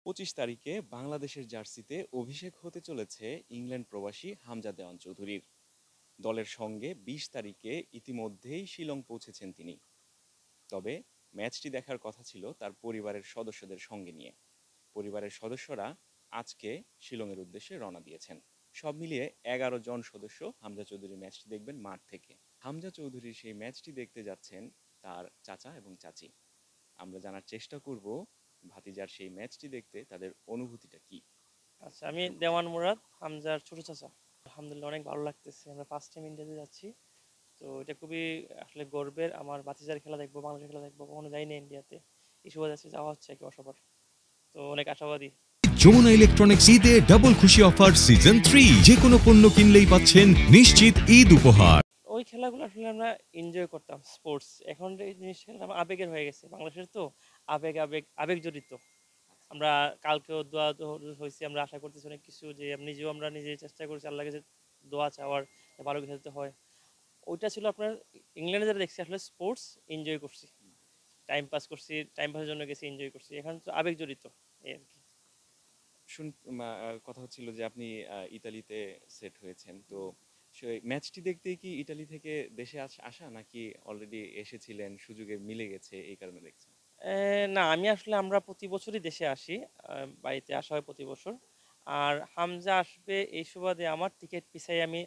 25 তারিখে বাংলাদেশের জার্সিতে অভিষেক হতে চলেছে ইংল্যান্ড প্রবাসী হামজা দেওয়ান চৌধুরীর। দলের সঙ্গে 20 তারিখে ইতিমধ্যেই শিলং পৌঁছেছেন তিনি। তবে ম্যাচটি দেখার কথা ছিল তার পরিবারের সদস্যদের সঙ্গে নিয়ে। পরিবারের সদস্যরা আজকে শিলংয়ের উদ্দেশ্যে রওনা দিয়েছেন। সব মিলিয়ে 11 জন সদস্য হামজা চৌধুরীর ম্যাচটি দেখবেন মাঠ থেকে। হামজা চৌধুরী সেই ম্যাচটি দেখতে যাচ্ছেন তার চাচা এবং চাচি। আমরা জানার চেষ্টা করব ভাতিজার সেই ম্যাচটি দেখতে তাদের অনুভূতিটা কি। আচ্ছা, আমি দেওয়ান মুরাদ, হামজার ছোট চাচা। আলহামদুলিল্লাহ, অনেক ভালো লাগতেছে। আমরা ফার্স্ট টাইম ইন্ডিয়াতে যাচ্ছি, তো এটা খুবই আসলে গর্বের। আমার ভাতিজার খেলা দেখবো, বাংলাদেশের খেলা দেখবো, কখনো যাইনি ইন্ডিয়াতে। এই সুবাদে যাচ্ছে, যাওয়া হচ্ছে একেবারে সবার, তো অনেক আশাবাদী। যমুনা ইলেকট্রনিক্স ঈদে ডাবল খুশি অফার সিজন 3, যে কোনো পণ্য কিনলেই পাচ্ছেন নিশ্চিত ঈদ উপহার। ওই খেলাগুলো আসলে আমরা এনজয় করতাম, স্পোর্টস। এখন এই জিনিসটা আমার আবেগের হয়ে গেছে। বাংলাদেশের তো আবেগ আবেগ আবেগ জড়িত। আমরা কালকেও দোয়া হয়েছি, আমরা আশা করতেছি অনেক কিছু, যে আমরা নিজে চেষ্টা করছি আল্লাহ কাছে দোয়া চাওয়ার, ভালো খেলতে হয়। ওইটা ছিল আপনার ইংল্যান্ডে যারা দেখছি, আসলে স্পোর্টস এনজয় করছি, টাইম পাস করছি, টাইম পাসের জন্য গেছি, এনজয় করছি। এখন তো আবেগ জড়িত, এই আর কি। শুন কথা হচ্ছিল যে আপনি ইতালিতে সেট হয়েছেন, তো সেই ম্যাচটি দেখতেই কি ইতালি থেকে দেশে আসা, নাকি অলরেডি এসেছিলেন, সুযোগে মিলে গেছে এই কারণে দেখছেন? না, আমরা প্রতি বছরই দেশে আসি। বাড়িতে আসা হয় প্রতি বছর। আর হামজা আসবে এই সুবাদে আমার টিকিট পিছাই আমি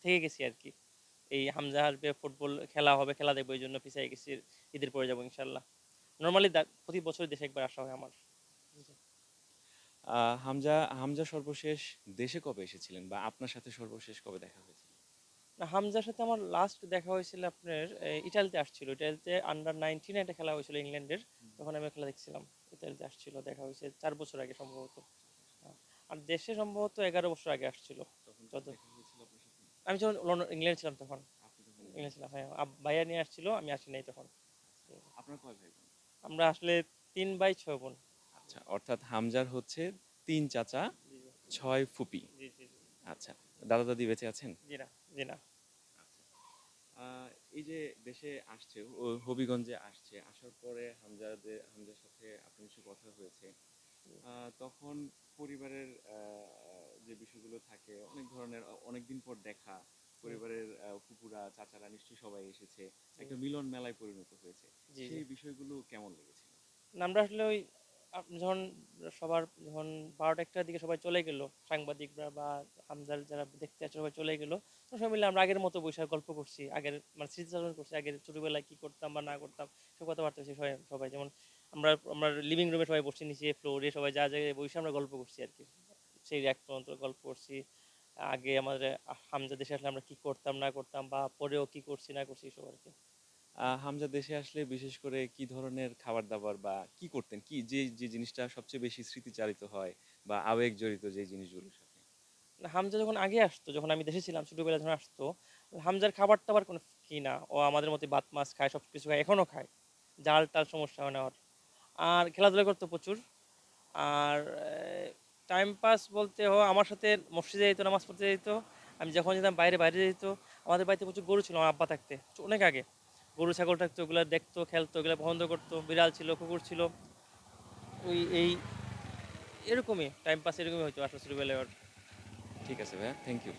থেকে গেছি আর কি। এই হামজা আসবে, ফুটবল খেলা হবে, খেলা দেখবো, এই জন্য পিছাই গেছি। ঈদের পরে যাবো ইনশাল্লাহ। নর্মালি প্রতি বছর দেশে একবার আসা হয় আমার। হামজা হামজা সর্বশেষ দেশে কবে এসেছিলেন, বা আপনার সাথে সর্বশেষ কবে দেখা হয়েছিল? না, হামজার সাথে আমার লাস্ট দেখা হয়েছিল আপনার ইটালিতে আসছিল। ইটালিতে আন্ডার 19 একটা খেলা হয়েছিল ইংল্যান্ডের, তখন আমি খেলা দেখছিলাম। ইতালিতে আসছিল, দেখা হয়েছে 4 বছর আগে সম্ভবত। আর দেশে সম্ভবত 11 বছর আগে আসছিল। তখন কি যত দেখা হয়েছিল আপনার সাথে? আমি যখন লন্ডন ইংল্যান্ড ছিলাম তখন। আপনি তখন ইংল্যান্ড ইংল্যান্ডে ছিলাম, ছিলেন। হ্যাঁ। ভাইয়া নিয়ে আসছিল, আমি আসি নাই তখন। আচ্ছা, আপনার কয় ভাই বোন? আমরা আসলে 3 ভাই 6 বোন। আচ্ছা, অর্থাৎ হামজার হচ্ছে 3 চাচা, জি, জি, 6 ফুপি। জি, জি, জি। আচ্ছা, দাদা দাদি বেঁচে আছেন? জি না, জি না। আচ্ছা। এই যে দেশে আসছে, ও হবিগঞ্জে আসছে, আসার পরে হামজার সাথে আপনার নিশ্চয়ই কথা হয়েছে। তখন পরিবারের যে বিষয়গুলো থাকে, অনেক ধরনের, অনেকদিন পর দেখা, হুম, পরিবারের ফুপুরা চাচারা নিশ্চয়ই সবাই এসেছে, হুম, একটা মিলন মেলায় পরিণত হয়েছে। জি, জি। সেই বিষয়গুলো কেমন লেগেছিল? না, আমরা আসলে ওই যখন যখন 12টা 1টার দিকে সবাই চলে গেল, সাংবাদিকরা বা হামজার যারা দেখতে আসে সবাই চলে গেল, তো সবাই মিলে আমরা আগের মতো বসে গল্প করছি। আগের মানে স্মৃতিচারণ করছি, আগের ছোটবেলায় কি করতাম বা না করতাম, সব কথাবার্তা হচ্ছে। সবাই সবাই যেমন আমরা আমরা লিভিং রুমে সবাই বসে, নিচে ফ্লোরে সবাই যা জায়গায় বসে আমরা গল্প করছি আর কি। সেই এক পর্যন্ত গল্প করছি। আগে আমাদের হামজা দেশে আসলে আমরা কি করতাম না করতাম, বা পরেও কি করছি না করছি, সব আর কি। হামজা দেশে আসলে বিশেষ করে কি ধরনের খাবার দাবার, বা কি করতেন, কি যে যে জিনিসটা সবচেয়ে বেশি স্মৃতিচারিত হয় বা আবেগ জড়িত যে জিনিসগুলোর সাথে? না, হামজা যখন আগে আসতো, যখন আমি দেশে ছিলাম ছোটবেলায় যখন আসতো, হামজার খাবার টাবার কোনো কি না, ও আমাদের মতো ভাত মাছ খায়, সব কিছু খায়, এখনো খায়। জাল টাল সমস্যা হয় না ওর। আর খেলাধুলা করতো প্রচুর। আর টাইম পাস বলতে আমার সাথে মসজিদে যেত, নামাজ পড়তে যেত। আমি যখন যেতাম বাইরে বাইরে যেত। আমাদের বাড়িতে প্রচুর গরু ছিল আমার আব্বা থাকতে, অনেক আগে। গরু ছাগল থাকতো, ওগুলো দেখতো, খেলতো, ওগুলো পছন্দ করতো। বিড়াল ছিল, কুকুর ছিল। ওই এই এরকমই টাইম পাস, এরকমই হয়তো আসলে ছোটবেলায় ওর। ঠিক আছে ভাইয়া, থ্যাংক ইউ।